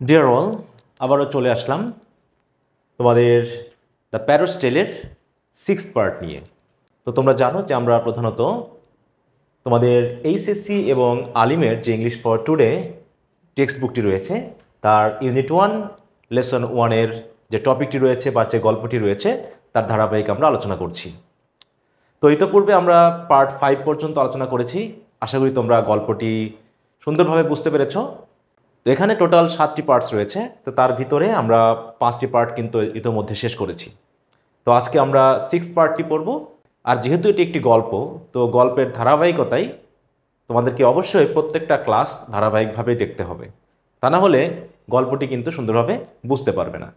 Deer all, আবারও চলে আসলাম তোমাদের দ্য প্যারোট টেলের 6th পার্ট নিয়ে। তো তোমরা জানো যে আমরা প্রধানত তোমাদের এইচএসসি এবং আলিমের যে ইংলিশ ফর টুডে টেক্সট বুকটি রয়েছে তার ইউনিট 1 লেসন 1-এর যে টপিকটি রয়েছে বা যে গল্পটি রয়েছে তার ধারাবাহিক আমরা আলোচনা করছি। তো ইতিপূর্বে আমরা পার্ট 5 পর্যন্ত আলোচনা করেছি। আশা করি তোমরা গল্পটি সুন্দরভাবে বুঝতে পেরেছো। তো এখানে টোটাল 7টি পার্টস রয়েছে, তো তার ভিতরে আমরা 5টি পার্ট কিন্তু ইতোমধ্যে শেষ করেছি। তো আজকে আমরা 6th পার্টটি পড়ব। আর যেহেতু এটি একটি গল্প, তো গল্পের ধারাবাহিকতাই তোমাদেরকে অবশ্যই প্রত্যেকটা ক্লাস ধারাবাহিকভাবেই দেখতে হবে, তা না হলে গল্পটি কিন্তু সুন্দরভাবে বুঝতে পারবে না।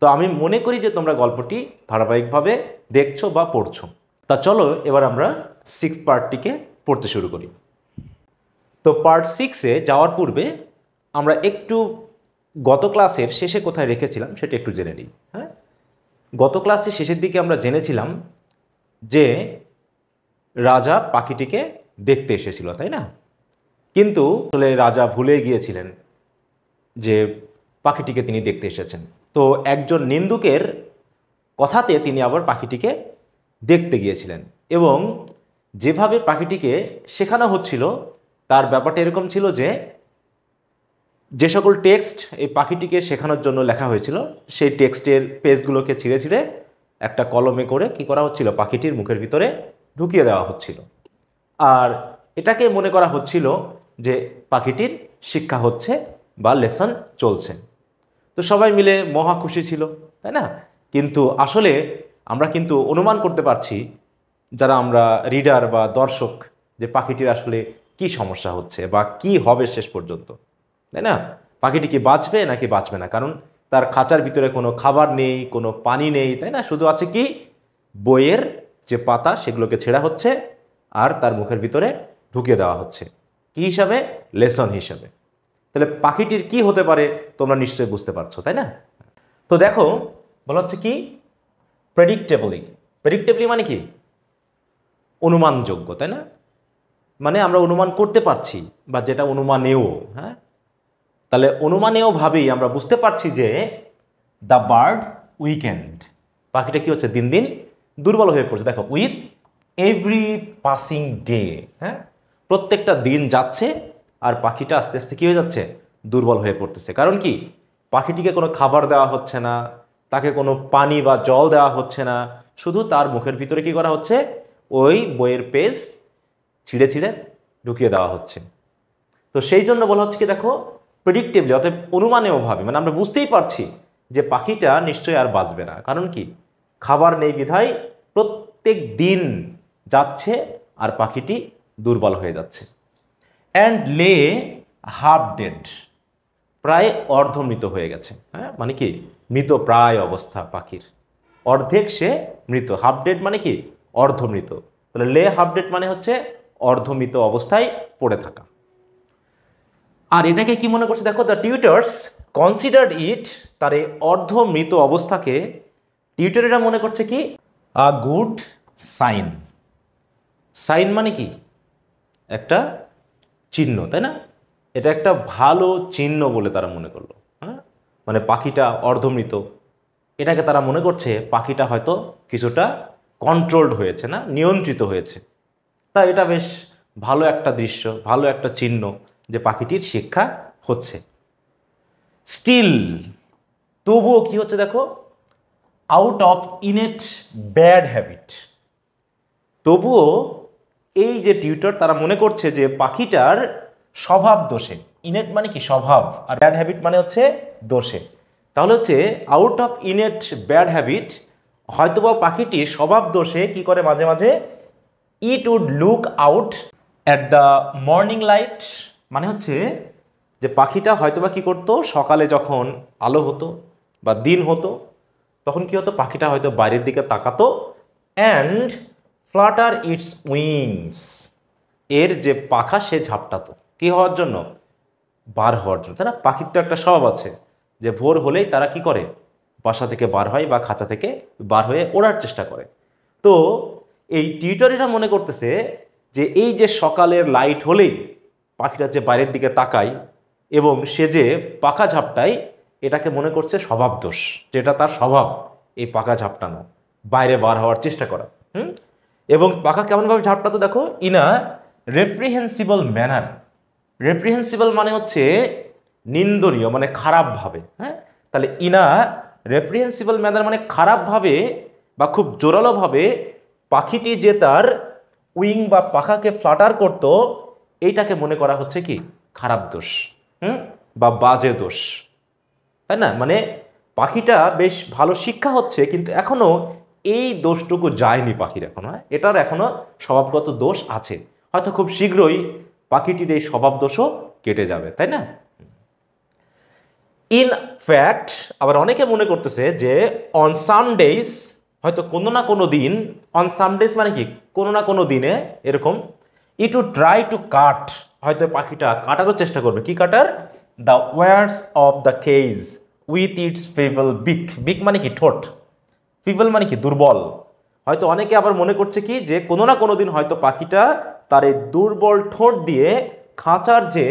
তো আমি মনে করি যে তোমরা গল্পটি ধারাবাহিকভাবে দেখছো বা পড়ছো। তা চলো এবার আমরা 6th পার্টটিকে পড়তে শুরু করি। তো পার্ট 6-এ যাওয়ার পূর্বে আমরা একটু গত ক্লাসের শেষে কোথায় রেখেছিলাম সেটা একটু জেনে নিই। হ্যাঁ, গত ক্লাসের শেষের দিকে আমরা জেনেছিলাম যে রাজা পাখিটিকে দেখতে এসেছিল, তাই না? কিন্তু আসলে রাজা ভুলে গিয়েছিলেন যে পাখিটিকে তিনি দেখতে এসেছেন। তো একজন নিন্দুকের কথাতে তিনি আবার পাখিটিকে দেখতে গিয়েছিলেন, এবং যেভাবে পাখিটিকে শেখানো হচ্ছিল তার ব্যাপারটা এরকম ছিল যে সকল টেক্সট এই পাখিটিকে শেখানোর জন্য লেখা হয়েছিল সেই টেক্সটের পেজগুলোকে ছিঁড়ে ছিঁড়ে একটা কলমে করে কি করা হচ্ছিল, পাখিটির মুখের ভিতরে ঢুকিয়ে দেওয়া হচ্ছিল। আর এটাকে মনে করা হচ্ছিল যে পাখিটির শিক্ষা হচ্ছে বা লেসন চলছে। তো সবাই মিলে মহা খুশি ছিল, তাই না? কিন্তু আসলে আমরা কিন্তু অনুমান করতে পারছি, যারা আমরা রিডার বা দর্শক, যে পাখিটির আসলে কি সমস্যা হচ্ছে বা কি হবে শেষ পর্যন্ত, তাই না? পাখিটি কি বাঁচবে নাকি বাঁচবে না? কারণ তার খাঁচার ভিতরে কোনো খাবার নেই, কোনো পানি নেই, তাই না? শুধু আছে কি বইয়ের যে পাতা সেগুলোকে ছেঁড়া হচ্ছে আর তার মুখের ভিতরে ঢুকিয়ে দেওয়া হচ্ছে কি হিসাবে? লেসন হিসাবে। তাহলে পাখিটির কি হতে পারে তোমরা নিশ্চয়ই বুঝতে পারছো, তাই না? তো দেখো, বলা হচ্ছে কি প্রেডিক্টেবলি। প্রেডিক্টেবলি মানে কি? অনুমানযোগ্য, তাই না? মানে আমরা অনুমান করতে পারছি, বা যেটা অনুমানেও। হ্যাঁ, তাহলে অনুমানেয়ভাবেই আমরা বুঝতে পারছি যে দ্য বার্ড উইকেন্ড, পাখিটা কি হচ্ছে? দিন দিন দুর্বল হয়ে পড়ছে। দেখো, উইথ এভরি পাসিং ডে। হ্যাঁ, প্রত্যেকটা দিন যাচ্ছে আর পাখিটা আস্তে আস্তে কী হয়ে যাচ্ছে? দুর্বল হয়ে পড়তেছে। কারণ কি? পাখিটিকে কোনো খাবার দেওয়া হচ্ছে না, তাকে কোনো পানি বা জল দেওয়া হচ্ছে না, শুধু তার মুখের ভিতরে কি করা হচ্ছে? ওই বইয়ের পেজ ছিঁড়ে ছিঁড়ে ঢুকিয়ে দেওয়া হচ্ছে। তো সেই জন্য বলা হচ্ছে কি, দেখো, প্রেডিক্টেবলি, অর্থাৎ অনুমানেয়ভাবে, মানে আমরা বুঝতেই পারছি যে পাখিটা নিশ্চয়ই আর বাঁচবে না। কারণ কি? খাবার নেই বিধায় প্রত্যেক দিন যাচ্ছে আর পাখিটি দুর্বল হয়ে যাচ্ছে। অ্যান্ড লে হাফ ডেড, প্রায় অর্ধমৃত হয়ে গেছে। হ্যাঁ, মানে কি? মৃত প্রায় অবস্থা পাখির, অর্ধেক সে মৃত। হাফ ডেড মানে কি? অর্ধমৃত। তাহলে লে হাফ ডেড মানে হচ্ছে অর্ধমৃত অবস্থায় পড়ে থাকা। আর এটাকে কি মনে করছে? দেখো, দ্য টিউটার্স কনসিডার্ড ইট, তার এই অর্ধমৃত অবস্থাকে টিউটারেরা মনে করছে কি? A good sign. সাইন মানে কি? একটা চিহ্ন, তাই না? এটা একটা ভালো চিহ্ন বলে তারা মনে করলো। হ্যাঁ, মানে পাখিটা অর্ধমৃত, এটাকে তারা মনে করছে পাখিটা হয়তো কিছুটা কন্ট্রোলড হয়েছে, না নিয়ন্ত্রিত হয়েছে। তা এটা বেশ ভালো একটা দৃশ্য, ভালো একটা চিহ্ন যে পাখিটির শিক্ষা হচ্ছে। স্টিল, তবুও কি হচ্ছে? দেখো, out of innate bad habit, তবুও এই যে টিউটর তারা মনে করছে যে পাখিটার স্বভাব দোষে। ইনেট মানে কি? স্বভাব, আর ব্যাড হ্যাবিট মানে হচ্ছে দোষে। তাহলে হচ্ছে out of innate bad habit, হয়তোবা পাখিটি স্বভাব দোষে কি করে মাঝে মাঝে it would look out at the morning light, মানে হচ্ছে যে পাখিটা হয়তোবা কি করতো, সকালে যখন আলো হতো বা দিন হতো তখন কি হতো? পাখিটা হয়তো বাইরের দিকে তাকাতো অ্যান্ড ফ্লাটার ইটস উইংস, এর যে পাখা সে ঝাপটাতো। কি হওয়ার জন্য? বার হওয়ার জন্য, তাই না? পাখির তো একটা স্বভাব আছে যে ভোর হলেই তারা কি করে? বাসা থেকে বার হয় বা খাঁচা থেকে বার হয়ে ওড়ার চেষ্টা করে। তো এই টিউটরেরা মনে করতেছে যে এই যে সকালের লাইট হলেই পাখিটা যে বাইরের দিকে তাকায়, এবং সে যে পাখা ঝাপটায় এটাকে মনে করছে স্বভাব দোষ, যেটা তার স্বভাব এই পাখা ঝাপটানো, বাইরে বার হওয়ার চেষ্টা করা। এবং পাখা কেমনভাবে ঝাপটাতো দেখো, ইন আ রেপ্রিহেন্সিবল ম্যানার। রেপ্রিহেন্সিবল মানে হচ্ছে নিন্দনীয়, মানে খারাপভাবে। হ্যাঁ, তাহলে ইন আ রেপ্রিহেন্সিবল ম্যানার মানে খারাপভাবে বা খুব জোরালোভাবে পাখিটি যে তার উইং বা পাখাকে ফ্লাটার করত, এইটাকে মনে করা হচ্ছে কি খারাপ দোষ, বা বাজে দোষ, তাই না? মানে পাখিটা বেশ ভালো শিক্ষা হচ্ছে, কিন্তু এখনো এই দোষটুকু যায়নি পাখির এখনো। এটার এখনো স্বভাবগত দোষ আছে, হয়তো খুব শীঘ্রই পাখিটির এই স্বভাব দোষও কেটে যাবে, তাই না? ইন ফ্যাক্ট, আবার অনেকে মনে করতেছে যে অন সামডেজ, হয়তো কোনো না কোনো দিন, অন সামডেজ মানে কি কোনো না কোনো দিনে এরকম, it would try to cut, হয়তো পাখিটা কাটারও চেষ্টা করবে। কি কাটার? The wires of the cage with its feeble beak. Beak মানে কি ঠোঁট, ফিবল মানে কি দুর্বল। হয়তো অনেকে আবার মনে করছে কি যে কোনো না কোনো দিন হয়তো পাখিটা তার এই দুর্বল ঠোঁট দিয়ে খাঁচার যে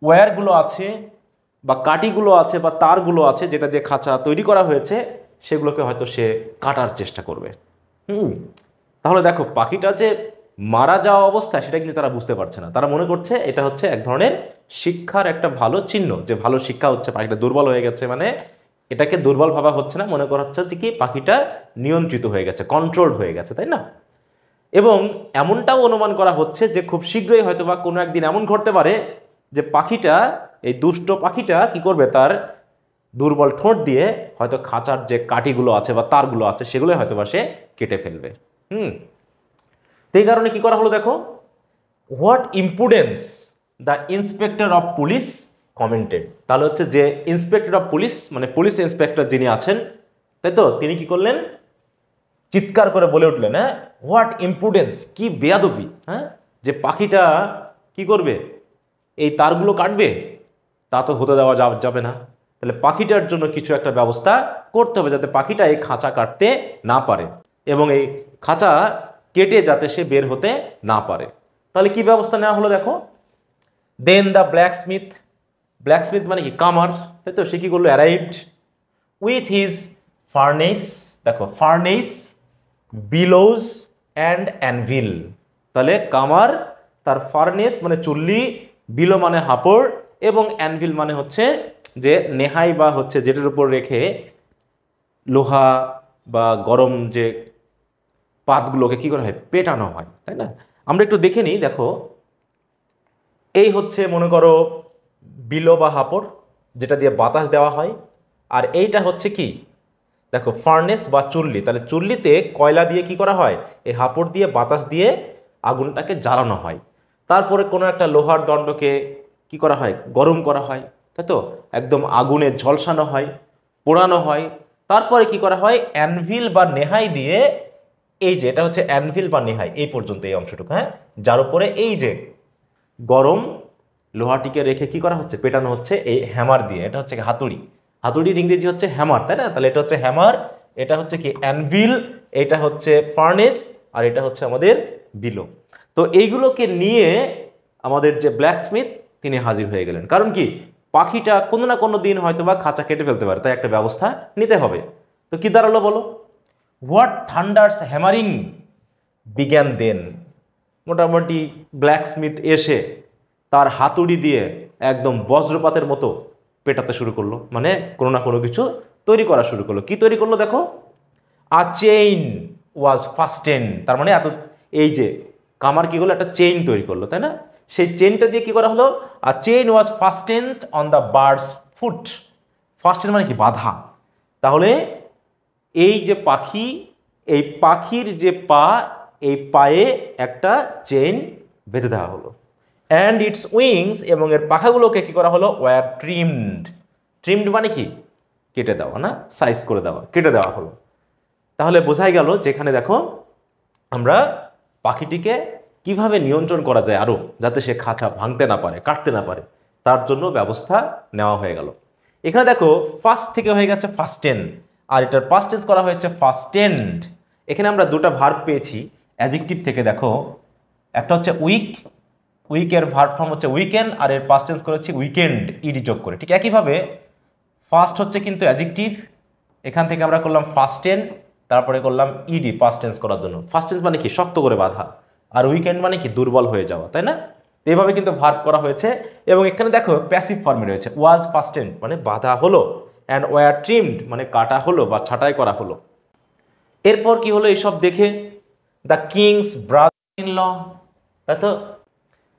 ওয়্যারগুলো আছে বা কাঠিগুলো আছে বা তারগুলো আছে যেটা দিয়ে খাঁচা তৈরি করা হয়েছে, সেগুলোকে হয়তো সে কাটার চেষ্টা করবে। তাহলে দেখো পাখিটা যে মারা যাওয়া অবস্থা সেটা কিন্তু তারা বুঝতে পারছে না। তারা মনে করছে এটা হচ্ছে এক ধরনের শিক্ষার একটা ভালো চিহ্ন, যে ভালো শিক্ষা হচ্ছে, পাখিটা দুর্বল হয়ে গেছে, মানে এটাকে দুর্বল ভাবা হচ্ছে না, মনে করা হচ্ছে যে কি পাখিটা নিয়ন্ত্রিত হয়ে গেছে, কন্ট্রোলড হয়ে গেছে, তাই না? এবং এমনটাও অনুমান করা হচ্ছে যে খুব শীঘ্রই হয়তো বা কোনো একদিন এমন ঘটতে পারে যে পাখিটা, এই দুষ্ট পাখিটা কি করবে, তার দুর্বল ঠোঁট দিয়ে হয়তো খাঁচার যে কাঠিগুলো আছে বা তারগুলো আছে সেগুলো হয়তো বা সে কেটে ফেলবে। তো এই কারণে কি করা হলো দেখো, what ইম্পুডেন্স the inspector of police commented. তাহলে হচ্ছে যে ইন্সপেক্টর অফ পুলিশ মানে পুলিশ ইন্সপেক্টর যিনি আছেন, তাই তো, তিনি কি করলেন, চিৎকার করে বলে উঠলেন, হ্যাঁ, হোয়াট ইম্পুডেন্স, কি বেয়াদবি, হ্যাঁ, যে পাখিটা কি করবে, এই তারগুলো কাটবে, তা তো হতে দেওয়া যাবে না। তাহলে পাখিটার জন্য কিছু একটা ব্যবস্থা করতে হবে যাতে পাখিটা এই খাঁচা কাটতে না পারে এবং এই খাঁচা কেটে যাতে সে বের হতে না পারে। তাহলে কি ব্যবস্থা নেওয়া হলো দেখো, দেন দ্য ব্ল্যাকস্মিথ, ব্ল্যাকস্মিথ মানে কি কামার, তাই তো, সে কি করলো, অ্যারাইভড উইথ হিজ ফার্নেস, দেখো ফার্নেস, বিলোজ অ্যান্ড অ্যানভিল। তাহলে কামার তার ফার্নেস মানে চুল্লি, বিলো মানে হাপড়, এবং অ্যানভিল মানে হচ্ছে যে নেহাই বা হচ্ছে যেটার উপর রেখে লোহা বা গরম যে পাতগুলোকে কি করা হয়, পেটানো হয়, তাই না? আমরা একটু দেখে নিই। দেখো এই হচ্ছে মনে করো বিলো বা হাপড়, যেটা দিয়ে বাতাস দেওয়া হয়, আর এইটা হচ্ছে কি দেখো ফার্নেস বা চুল্লি। তাহলে চুল্লিতে কয়লা দিয়ে কি করা হয়, এই হাপড় দিয়ে বাতাস দিয়ে আগুনটাকে জ্বালানো হয়, তারপরে কোনো একটা লোহার দণ্ডকে কি করা হয়, গরম করা হয়, তাই তো, একদম আগুনে ঝলসানো হয়, পোড়ানো হয়, তারপরে কি করা হয়, অ্যানভিল বা নেহাই দিয়ে, এই যে এটা হচ্ছে অ্যানভিল বা নেহাই, এই পর্যন্ত এই অংশটুকু, হ্যাঁ, যার উপরে এই যে গরম লোহাটিকে রেখে কি করা হচ্ছে, পেটানো হচ্ছে এই হ্যামার দিয়ে। এটা হচ্ছে হাতুড়ি, হাতুড়ির ইংরেজি হচ্ছে হ্যামার, তাই না? তাহলে এটা হচ্ছে হ্যামার, এটা হচ্ছে কি অ্যানভিল, এটা হচ্ছে ফার্নেস, আর এটা হচ্ছে আমাদের বিলো। তো এইগুলোকে নিয়ে আমাদের যে ব্ল্যাকস্মিথ তিনি হাজির হয়ে গেলেন। কারণ কি, পাখিটা কোনো না কোনো দিন হয়তো বা খাঁচা কেটে ফেলতে পারে, তাই একটা ব্যবস্থা নিতে হবে। তো কি দাঁড়ালো বলো, হোয়াট থান্ডার্স হ্যামারিং বিগ্যান দেন। মোটামুটি ব্ল্যাকস্মিথ এসে তার হাতুড়ি দিয়ে একদম বজ্রপাতের মতো পেটাতে শুরু করলো, মানে কোনো না কোনো কিছু তৈরি করা শুরু করলো। কি তৈরি করলো দেখো, আ চেইন ওয়াজ ফাস্টেন। তার মানে এত, এই যে কামার কি করলো, একটা চেইন তৈরি করলো, তাই না? সেই চেইনটা দিয়ে কি করা হলো, a chain was fastened on the bird's foot. Fasten মানে কি বাধা। তাহলে এই যে পাখি, এই পাখির যে পা, এই পায়ে একটা চেইন বেঁধে দেওয়া হলো। অ্যান্ড ইটস উইংস, এবং এর পাখাগুলোকে কি করা হলো, ওয়ার ট্রিমড। ট্রিমড মানে কি কেটে দেওয়া, না, সাইজ করে দেওয়া, কেটে দেওয়া হলো। তাহলে বোঝাই গেল যেখানে দেখো আমরা পাখিটিকে কিভাবে নিয়ন্ত্রণ করা যায় আরো, যাতে সে খাঁচা ভাঙতে না পারে, কাটতে না পারে, তার জন্য ব্যবস্থা নেওয়া হয়ে গেল। এখানে দেখো ফার্স্ট থেকে হয়ে গেছে ফাস্টেন, আর এটার পাস্ট টেন্স করা হয়েছে ফাস্টেন্ড। এখানে আমরা দুটো ভার্ব পেয়েছি অ্যাডজেক্টিভ থেকে। দেখো একটা হচ্ছে উইক, উইকের ভার্ব ফর্ম হচ্ছে উইকেন, আর এর পাস্ট টেন্স করেছি উইকেন্ড ইডি যোগ করে। ঠিক একইভাবে ফার্স্ট হচ্ছে কিন্তু অ্যাডজেক্টিভ, এখান থেকে আমরা করলাম ফার্স্ট টেন্স, তারপরে করলাম ইডি পাস্ট টেন্স করার জন্য। ফার্স্ট টেন্স মানে কি শক্ত করে বাঁধা, আর উইকেন্ড মানে কি দুর্বল হয়ে যাওয়া, তাই না? এইভাবে কিন্তু ভার্ব করা হয়েছে। এবং এখানে দেখো প্যাসিভ ফর্মে রয়েছে, ওয়াজ ফার্স্ট টেন্স মানে বাঁধা হলো, অ্যান্ড ওয়ার ট্রিমড মানে কাটা হলো বা ছাঁটাই করা হলো। এরপর কি হলো এইসব দেখে? The king's brother in law, তাই তো,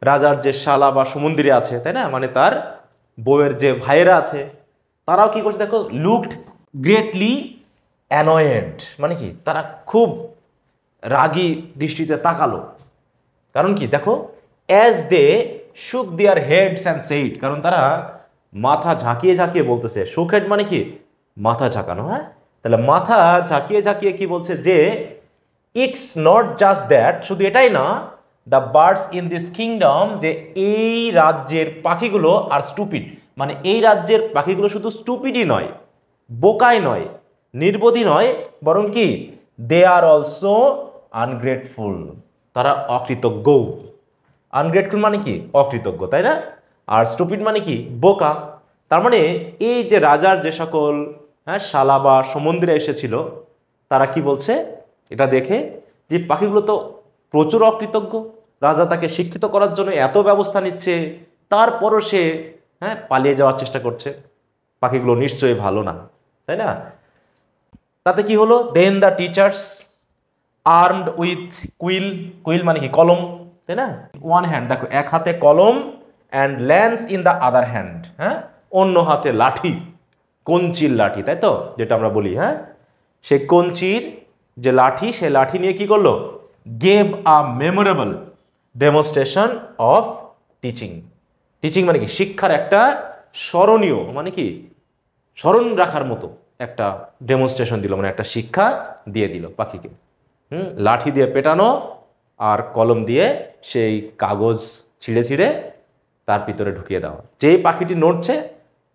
রাজার যে শালা বা সমুন্দিরে আছে, তাই না, মানে তার বউয়ের যে ভাইয়েরা আছে, তারাও কি করছে দেখো, লুকড গ্রেটলি অ্যানয়েড, মানে কি তারা খুব রাগী দৃষ্টিতে তাকালো। কারণ কি দেখো, অ্যাজ দে শুক দেয়ার হেডস অ্যান্ড সেইড, কারণ তারা মাথা ঝাঁকিয়ে ঝাঁকিয়ে বলতেছে। শুক হেড মানে কি মাথা ঝাঁকানো, হ্যাঁ, তাহলে মাথা ঝাঁকিয়ে ঝাঁকিয়ে কি বলছে যে ইটস নট জাস্ট দ্যাট, শুধু এটাই না, the birds in this kingdom, যে এই রাজ্যের পাখিগুলো আর স্টুপিড, মানে এই রাজ্যের পাখিগুলো শুধু স্টুপিডই নয়, বোকাই নয়, নির্বোধী নয়, বরং কি দে আর অলসো আনগ্রেটফুল, তারা অকৃতজ্ঞ। আনগ্রেটফুল মানে কি অকৃতজ্ঞ, তাই না? আর স্টুপিড মানে কি বোকা। তার মানে এই যে রাজার যে সকল শালা বা সমুদ্রে এসেছিল, তারা কি বলছে এটা দেখে, যে পাখিগুলো তো প্রচুর অকৃতজ্ঞ, রাজা তাকে শিক্ষিত করার জন্য এত ব্যবস্থা নিচ্ছে, তারপরও সে পালিয়ে যাওয়ার চেষ্টা করছে, পাখিগুলো নিশ্চয়ই ভালো না, তাই না? তাতে কি হলো, then the teachers armed with quill, quill মানে কি কলম, তাই না, ওয়ান হ্যান্ড, দেখো এক হাতে কলম, and lance in the other hand, হ্যাঁ, অন্য হাতে লাঠি, কঞ্চির লাঠি, তাই তো, যেটা আমরা বলি, হ্যাঁ, সে কঞ্চির যে লাঠি, সে লাঠি নিয়ে কি করলো, gave a memorable demonstration of teaching. Teaching মানে কি শিক্ষার একটা স্মরণীয়, মানে কি স্মরণ রাখার মতো একটা ডেমনস্ট্রেশন দিল, মানে একটা শিক্ষা দিয়ে দিল পাখিকে। লাঠি দিয়ে পেটানো আর কলম দিয়ে সেই কাগজ ছিঁড়ে ছিঁড়ে তার ভিতরে ঢুকিয়ে দেওয়া। যেই পাখিটি নড়ছে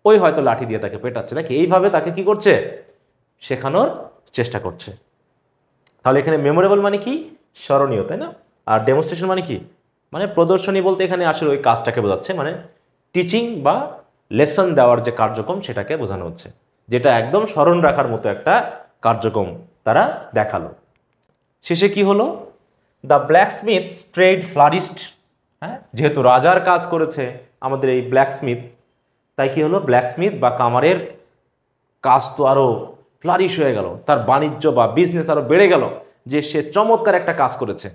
ওই হয়তো লাঠি দিয়ে তাকে পেটাচ্ছে নাকি, এইভাবে তাকে কি করছে, শেখানোর চেষ্টা করছে। তাহলে এখানে মেমোরেবল মানে কি স্মরণীয়, তাই না? আর ডেমনস্ট্রেশন মানে কি, মানে প্রদর্শনী বলতে এখানে আসলে ওই কাজটাকে বোঝাচ্ছে, মানে টিচিং বা লেসন দেওয়ার যে কার্যক্রম সেটাকে বোঝানো হচ্ছে, যেটা একদম স্মরণ রাখার মতো একটা কার্যক্রম তারা দেখালো। শেষে কি হলো, দ্য ব্ল্যাকস্মিথস ট্রেড ফ্লারিস্ট, হ্যাঁ, যেহেতু রাজার কাজ করেছে আমাদের এই ব্ল্যাকস্মিথ, তাই কি হলো, ব্ল্যাকস্মিথ বা কামারের কাজ তো আরও ফ্লারিশ হয়ে গেল, তার বাণিজ্য বা বিজনেস আরও বেড়ে গেল, যে সে চমৎকার একটা কাজ করেছে।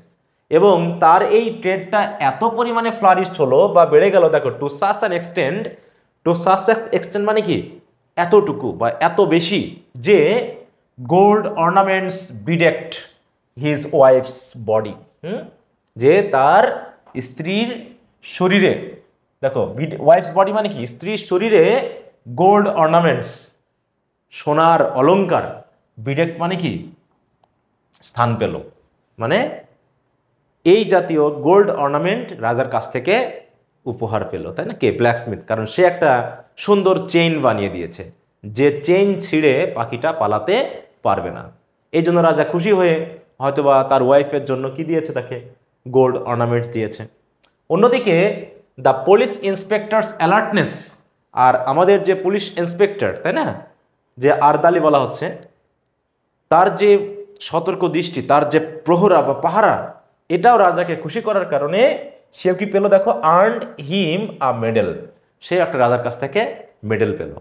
এবং তার এই ট্রেডটা এত পরিমাণে ফ্লারিশড হলো বা বেড়ে গেল, দেখো, টু সাচ অ্যান এক্সটেন্ড মানে কি এতটুকু বা এত বেশি, যে gold ornaments bedecked his wife's body, যে তার স্ত্রীর শরীরে, দেখো ওয়াইফস বডি মানে কি স্ত্রীর শরীরে গোল্ড অর্নামেন্টস, সোনার অলংকার, বিডেক্ট মানে কি স্থান পেল, মানে এই জাতীয় গোল্ড অর্নামেন্ট রাজার কাছ থেকে উপহার পেল, তাই না? কে? ব্ল্যাকস্মিথ। কারণ সে একটা সুন্দর চেইন বানিয়ে দিয়েছে, যে চেইন ছিঁড়ে পাখিটা পালাতে পারবে না। এই জন্য রাজা খুশি হয়ে হয়তোবা তার ওয়াইফের জন্য কি দিয়েছে, তাকে গোল্ড অর্নামেন্ট দিয়েছে। অন্যদিকে দ্য পুলিশ ইন্সপেক্টরস অ্যালার্টনেস, আর আমাদের যে পুলিশ ইন্সপেক্টর, তাই না, যে আরদালি বলা হচ্ছে, তার যে সতর্ক দৃষ্টি, তার যে প্রহরা বা পাহারা, এটাও রাজাকে খুশি করার কারণে সেও কি পেল, দেখো, আর্নড হিম আ মেডেল, সে একটা রাজার কাছ থেকে মেডেল পেল।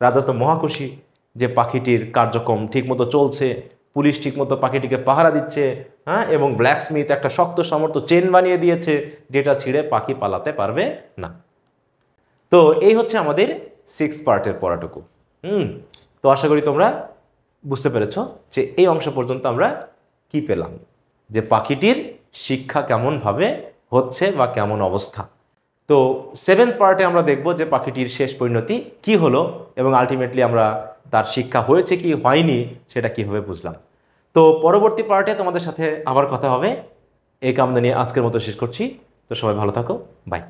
রাজা তো মহাখুশি যে পাখিটির কার্যক্রম ঠিকমতো চলছে, পুলিশ ঠিকমতো পাখিটিকে পাহারা দিচ্ছে, হ্যাঁ, এবং ব্ল্যাকস্মিথ একটা শক্ত সামর্থ্য চেন বানিয়ে দিয়েছে, যেটা ছিঁড়ে পাখি পালাতে পারবে না। তো এই হচ্ছে আমাদের 6 পার্টের পড়াটুকু। তো আশা করি তোমরা বুঝতে পেরেছ যে এই অংশ পর্যন্ত আমরা কি পেলাম, যে পাখিটির শিক্ষা কেমনভাবে হচ্ছে বা কেমন অবস্থা। তো 7th পার্টে আমরা দেখব যে পাখিটির শেষ পরিণতি কি হলো, এবং আলটিমেটলি আমরা তার শিক্ষা হয়েছে কি হয়নি সেটা কিভাবে বুঝলাম। তো পরবর্তী পার্টে তোমাদের সাথে আবার কথা হবে। এই কামনা নিয়ে আজকের মতো শেষ করছি। তো সবাই ভালো থাকো, বাই।